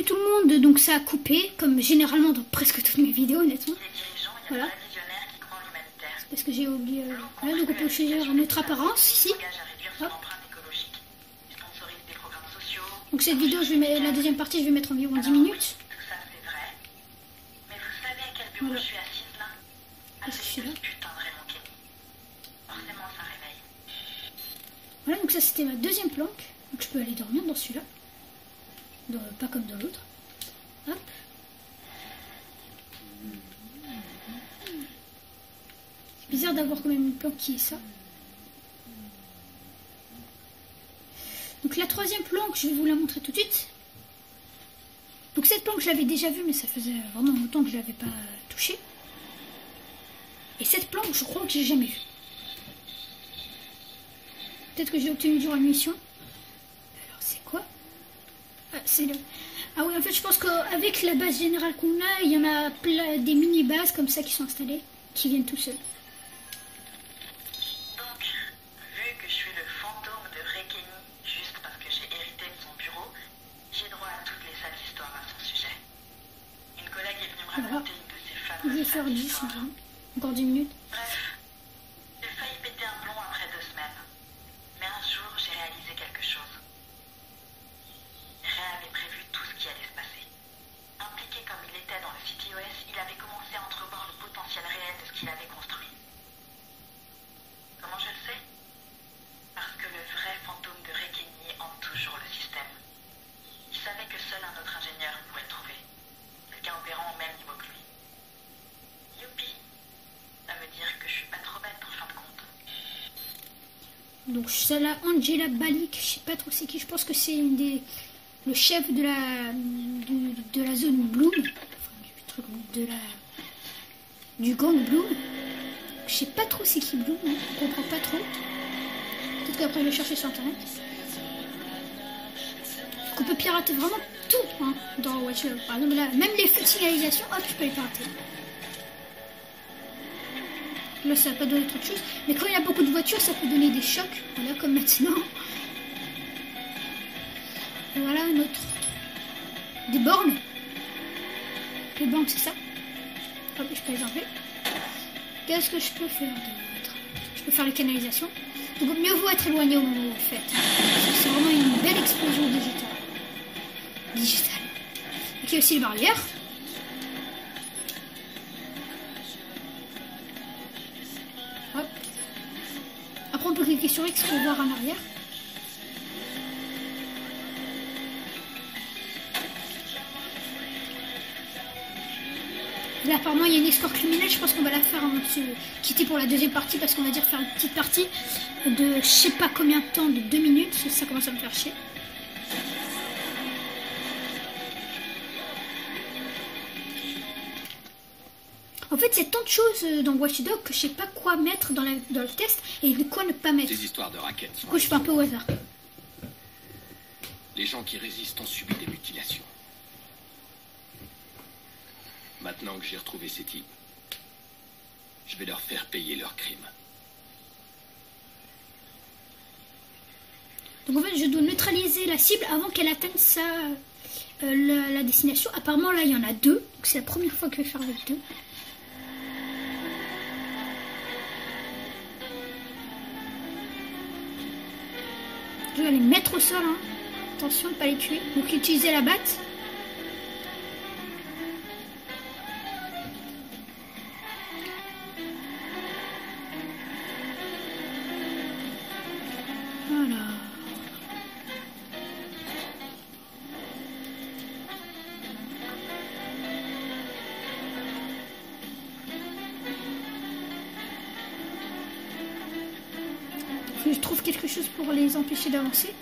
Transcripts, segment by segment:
tout le monde, donc ça a coupé, comme généralement dans presque toutes mes vidéos, honnêtement. Voilà. C'est parce que j'ai oublié... voilà, donc on peut choisir notre apparence, ici. Hop. Donc cette vidéo, je vais mettre, la deuxième partie, je vais mettre environ 10 minutes. Voilà. Je suis là. Voilà, donc ça c'était ma deuxième planque. Donc je peux aller dormir dans celui-là. Pas comme dans l'autre. Hop. C'est bizarre d'avoir quand même une planque qui est ça. Donc la troisième planque, je vais vous la montrer tout de suite. Donc cette planque, je l'avais déjà vue, mais ça faisait vraiment longtemps que je ne l'avais pas touchée. Et cette planque, je crois que j'ai jamais vue. Peut-être que j'ai obtenu durant la mission. Alors c'est quoi? Ah, c'est le... Ah oui, en fait, je pense qu'avec la base générale qu'on a, il y en a plein, des mini-bases comme ça qui sont installées, qui viennent tout seuls. Donc, vu que je suis le fantôme de Rekeni, juste parce que j'ai hérité de son bureau, j'ai droit à toutes les sales histoires à son sujet. Une collègue est venue me raconter une de ces fameuses Je vais faire 10 histoires. encore 10 minutes. Bref, j'ai failli péter un plomb après 2 semaines. Mais un jour, j'ai réalisé quelque chose. Ray avait prévu tout ce qui allait se passer. Impliqué comme il était dans le CTOS, il avait commencé à entrevoir le potentiel réel de ce qu'il avait construit. Comment je le sais? Parce que le vrai fantôme de Rekeni hante toujours le système. Il savait que seul un autre ingénieur pourrait le trouver. Quelqu'un opérant au même niveau que lui. Youpi! Ça veut dire que je suis pas trop bête en fin de compte. Donc c'est la Angela Balik, je sais pas trop c'est qui, je pense que c'est le chef de la zone Bloom, enfin, du gang Bloom. Je sais pas trop c'est qui Bloom, hein, je comprends pas trop. Peut-être qu'après je vais chercher sur internet. Donc on peut pirater vraiment tout hein, dans Watch Dogs. Par exemple là, même les feux de signalisation, hop, je peux les pirater. Là, ça va pas donner trop de choses. Mais quand il y a beaucoup de voitures, ça peut donner des chocs. Voilà, comme maintenant. Et voilà, des bornes. Les bornes, c'est ça. Hop, je peux les enlever. Qu'est-ce que je peux faire d'autre? Je peux faire les canalisations. Donc, mieux vaut être éloigné au moment où vous le faites. Parce que c'est vraiment une belle explosion digitale. Donc, il y a aussi les barrières. Après on peut cliquer sur X pour voir en arrière. Là apparemment il y a une escorte criminelle, je pense qu'on va la faire avant de se quitter pour la deuxième partie parce qu'on va dire faire une petite partie de je sais pas combien de temps, de 2 minutes, ça commence à me faire chier. En fait, il y a tant de choses dans Watch Dogs que je sais pas quoi mettre dans le test et quoi ne pas mettre. Ces histoires de raquettes sont... Du coup, je fais un peu au hasard. Les gens qui résistent ont subi des mutilations. Maintenant que j'ai retrouvé ces types, je vais leur faire payer leurs crimes. Donc en fait, je dois neutraliser la cible avant qu'elle atteigne la destination. Apparemment, là, il y en a 2. Donc c'est la première fois que je vais faire avec 2. Je vais les mettre au sol, hein. Attention de ne pas les tuer. Donc utiliser la batte. Voilà. Faut que je trouve quelque chose pour les empêcher d'avancer.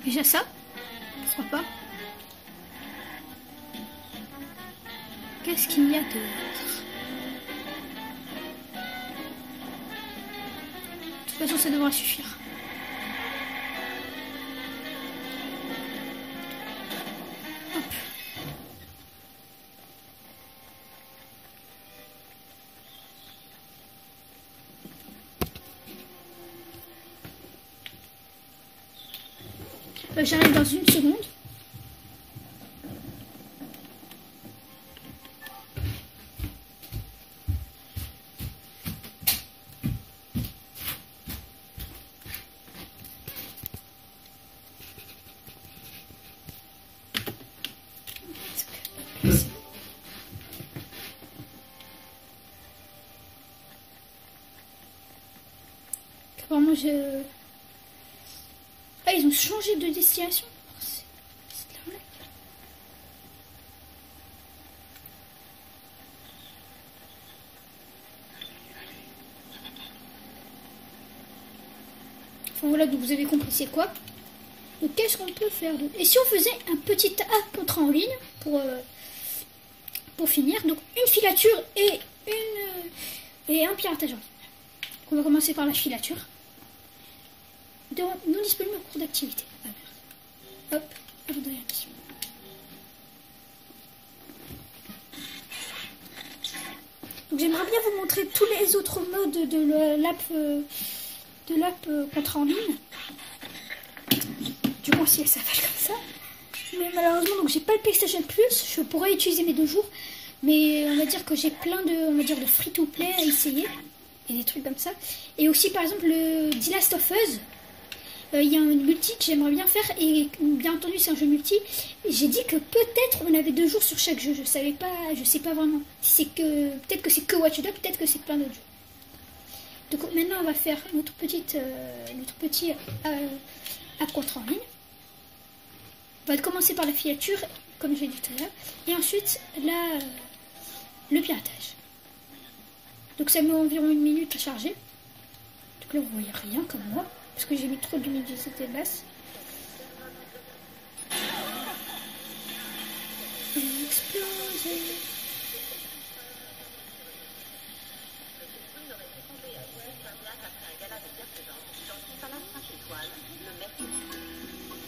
Déjà ça, pourquoi pas. Qu'est-ce qu'il y a d'autre? De toute façon, ça devra suffire. Hop. J'arrive dans une seconde. Apparemment, ah, ils ont changé de destination. C'est de l'arnaque. Enfin voilà, donc vous avez compris c'est quoi. Donc qu'est-ce qu'on peut faire d'autre? Et si on faisait un petit contrat en ligne pour finir, donc une filature et un piratage en ligne. Donc on va commencer par la filature. Non disponible en cours d'activité. Ah merde. Hop, abandonner la mission. Donc j'aimerais bien vous montrer tous les autres modes de l'app contrat en ligne. Du coup si elle s'appelle comme ça. Mais malheureusement donc j'ai pas le PlayStation Plus. Je pourrais utiliser mes 2 jours. Mais on va dire que j'ai plein de free to play à essayer. Et des trucs comme ça. Et aussi par exemple le The Last of Us. Il y a un multi que j'aimerais bien faire et bien entendu c'est un jeu multi. J'ai dit que peut-être on avait 2 jours sur chaque jeu. Je sais pas vraiment. Si c'est que peut-être que c'est que Watch Dogs, peut-être que c'est plein d'autres jeux. Donc maintenant on va faire notre petit contrat en ligne. On va commencer par la filature comme j'ai dit tout à l'heure et ensuite le piratage. Donc ça met environ 1 minute à charger. Donc là vous voyez rien comme moi. Parce que j'ai mis trop de luminosité basse. Exploser.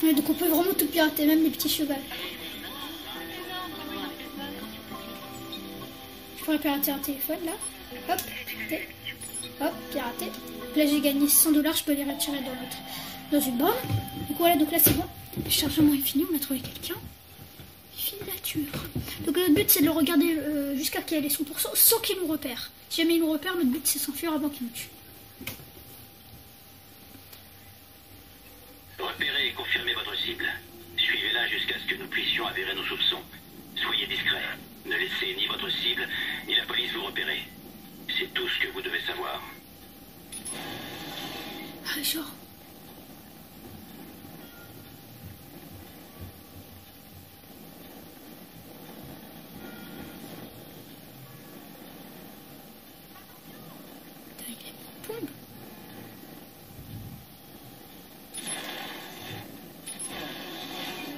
Ouais, donc on peut vraiment tout pirater, même les petits chevals. Je pourrais pirater un téléphone là. Hop, pirater. Hop, pirater. Là j'ai gagné 100 $, je peux les retirer dans une borne. Donc voilà, donc là c'est bon. Le chargement est fini, on a trouvé quelqu'un. Filature. Donc notre but c'est de le regarder jusqu'à qu'il ait les 100% sans qu'il nous repère. Si jamais il nous repère, notre but c'est de s'enfuir avant qu'il nous tue. Repérez et confirmez votre cible. Suivez-la jusqu'à ce que nous puissions avérer nos soupçons. Soyez discrets. Ne laissez ni votre cible, ni la police vous repérer. C'est tout ce que vous devez savoir. Ah, genre. Putain, il a mis une pompe.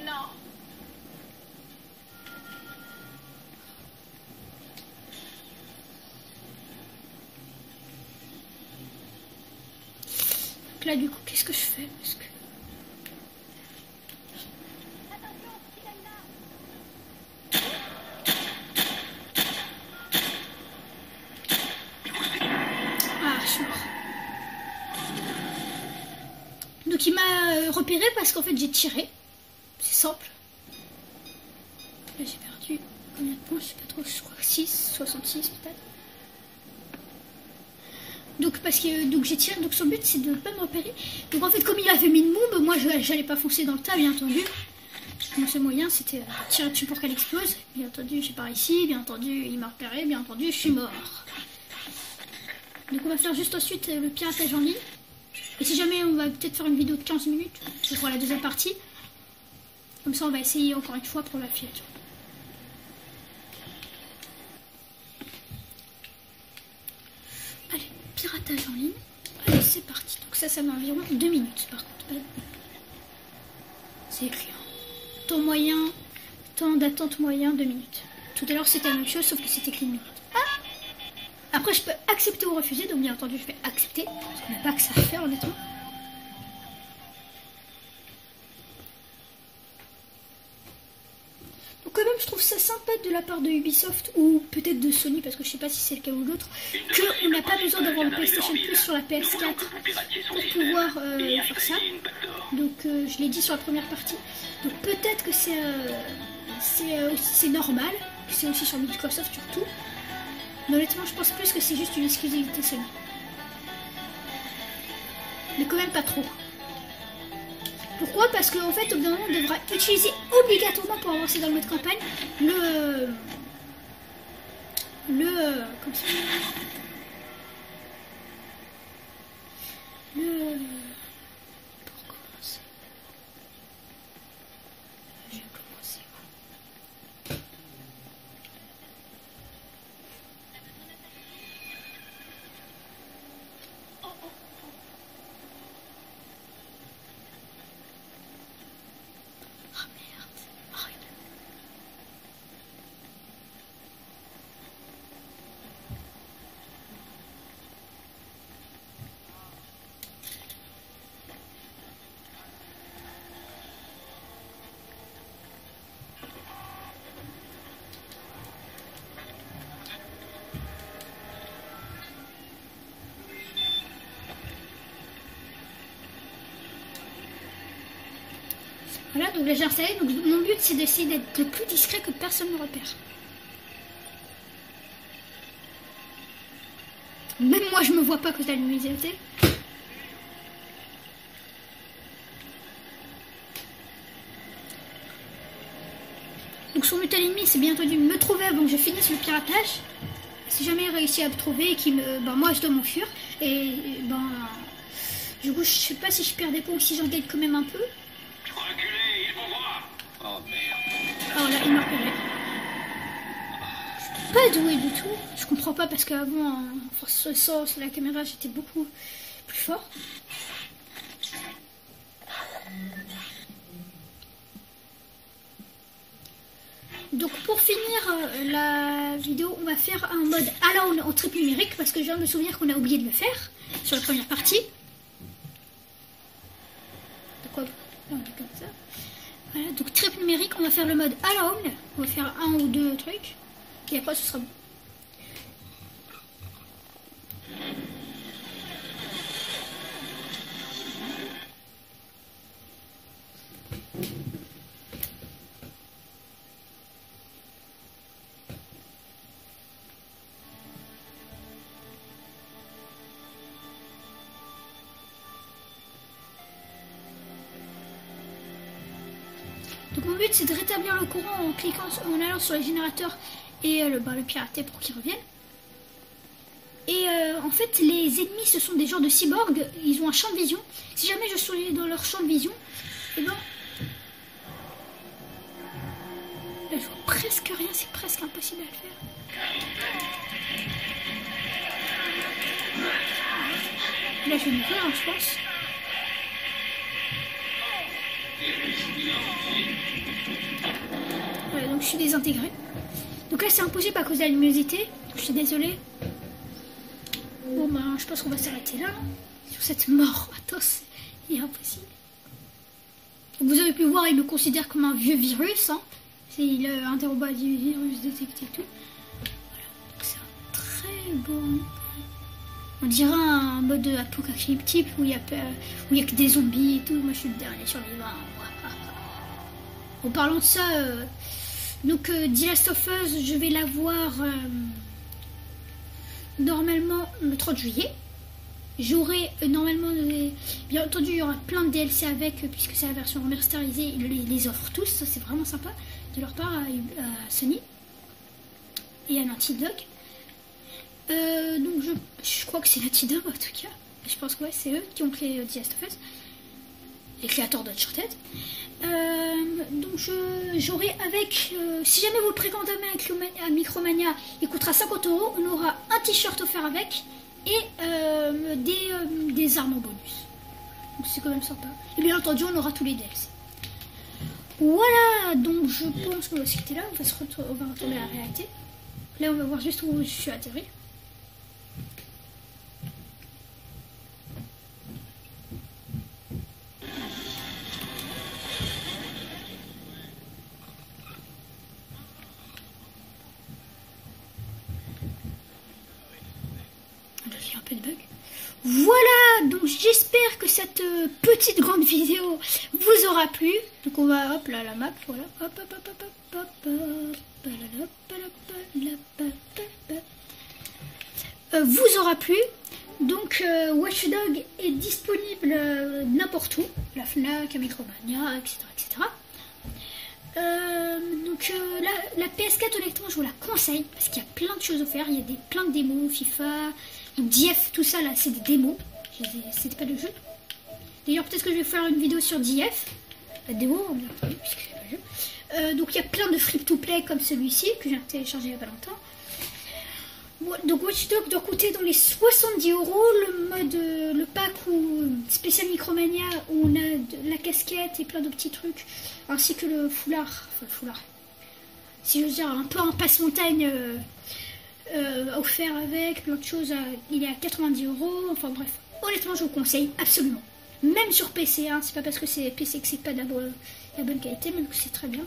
Non. Là du coup qu'est-ce que je fais parce que... Ah je suis mort. Donc il m'a repéré parce qu'en fait j'ai tiré. C'est simple. Là j'ai perdu combien de points, je sais pas trop, je crois 6, 66 peut-être. Donc parce que donc j'ai tiré, donc son but c'est de ne pas me repérer. Donc en fait comme il avait mis une bombe, moi j'allais pas foncer dans le tas bien entendu. Mon seul moyen c'était tirer dessus pour qu'elle explose. Bien entendu j'ai pas réussi, bien entendu il m'a repéré, bien entendu je suis mort. Donc on va faire juste ensuite le piratage en ligne. Et si jamais on va peut-être faire une vidéo de 15 minutes pour la deuxième partie. Comme ça on va essayer encore une fois pour la filature. Allez, piratage en ligne. Allez, c'est parti. Donc ça met environ 2 minutes par contre. C'est écrit. Temps moyen, temps d'attente moyen 2 minutes. Tout à l'heure c'était la même chose sauf que c'était écrit 1 minute. Ah, après je peux accepter ou refuser, donc bien entendu je vais accepter. Parce qu'on n'a pas que ça à faire honnêtement. Quand même je trouve ça sympa de la part de Ubisoft ou peut-être de Sony parce que je sais pas si c'est le cas ou l'autre qu'on n'a pas besoin d'avoir le PlayStation Plus sur la PS4 pour pouvoir faire ça. Donc je l'ai dit sur la première partie. Donc peut-être que c'est normal. C'est aussi sur Microsoft surtout. Mais honnêtement, je pense plus que c'est juste une exclusivité Sony. Mais quand même pas trop. Pourquoi? Parce qu'en fait, au bout d'un moment, on devra utiliser obligatoirement pour avancer dans le mode campagne comme ça. Pour commencer. Je vais commencer. Oh merde. Arrête. Voilà, donc là j'ai installé. Donc mon but c'est d'essayer d'être le plus discret que personne ne repère. Même moi je me vois pas à cause de la luminosité. Donc son but à l'ennemi c'est bien entendu me trouver avant que je finisse le piratage. Si jamais il réussit à me trouver et qu'il me. Ben moi je dois m'enfuir. Et ben. Du coup je sais pas si je perds des points ou si j'en gagne quand même un peu. Reculez, il vous voit. Oh merde. Oh là, il m'a repéré. Je suis pas doué du tout. Je comprends pas parce qu'avant, en force sens, la caméra, j'étais beaucoup plus fort. Donc pour finir la vidéo, on va faire un mode Alone en triple numérique parce que je viens de me souvenir qu'on a oublié de le faire sur la première partie. De quoi? Non, comme ça. Voilà, donc triple numérique, on va faire le mode Alone. On va faire un ou deux trucs. Et après ce sera bon. Donc mon but c'est de rétablir le courant en cliquant, en allant sur les générateurs et le pirater pour qu'ils reviennent. Et en fait les ennemis ce sont des genres de cyborgs, ils ont un champ de vision. Si jamais je suis dans leur champ de vision, et ben là je vois presque rien, c'est presque impossible à le faire. Là je vais mourir hein, je pense. Voilà, donc je suis désintégrée. Donc là c'est impossible à cause de la luminosité. Je suis désolée. Bon ben je pense qu'on va s'arrêter là. Sur cette mort atroce. Il est impossible. Donc, vous avez pu voir, il me considère comme un vieux virus. Hein. Il a un virus détecté et tout. Voilà, donc c'est un très bon. On dirait un mode apocalyptique où il y a que des zombies et tout. Moi je suis le dernier survivant. En parlant de ça, donc The Last of Us, je vais la voir normalement le 30 juillet. J'aurai normalement, bien entendu, il y aura plein de DLC avec, puisque c'est la version remasterisée, ils les offrent tous, ça c'est vraiment sympa de leur part à Sony et à Naughty Dog. Donc je crois que c'est Naughty Dog en tout cas, je pense que ouais, c'est eux qui ont créé The Last of Us, les créateurs d'Uncharted. Donc j'aurai avec, si jamais vous le précommandez à Micromania, il coûtera 50 €, on aura un t-shirt offert avec et des armes en bonus. Donc c'est quand même sympa. Et bien entendu on aura tous les DLC. Voilà, donc je pense qu'on va se quitter là, on va retourner à la réalité. Là on va voir juste où je suis atterri. Voilà, donc donc j'espère que cette petite grande vidéo vous aura plu. Donc on va, hop là, la map, voilà. Hop, hop, hop, hop, hop, hop, vous aura plu. Donc Watch Dogs est disponible n'importe où, la Fnac, à Micromania, etc. etc. Donc la PS4 honnêtement je vous la conseille parce qu'il y a plein de choses à faire, il y a plein de démos, FIFA, donc DF, tout ça là c'est des démos, c'était pas de jeu. D'ailleurs peut-être que je vais faire une vidéo sur DF, la démo bien entendu puisque c'est pas le jeu. Donc il y a plein de free-to-play comme celui-ci que j'ai téléchargé il y a pas longtemps. Donc Watch Dogs doit coûter dans les 70 €, le mode, le pack ou spécial Micromania où on a la casquette et plein de petits trucs, ainsi que le foulard, enfin le foulard, si je veux dire un peu un passe-montagne offert avec plein de choses, il est à 90 €, enfin bref, honnêtement je vous conseille absolument, même sur PC, hein, c'est pas parce que c'est PC que c'est pas la bonne qualité, même que c'est très bien.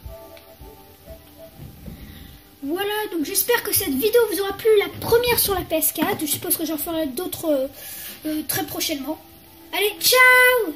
Voilà, donc j'espère que cette vidéo vous aura plu, la première sur la PS4. Je suppose que j'en ferai d'autres très prochainement. Allez, ciao!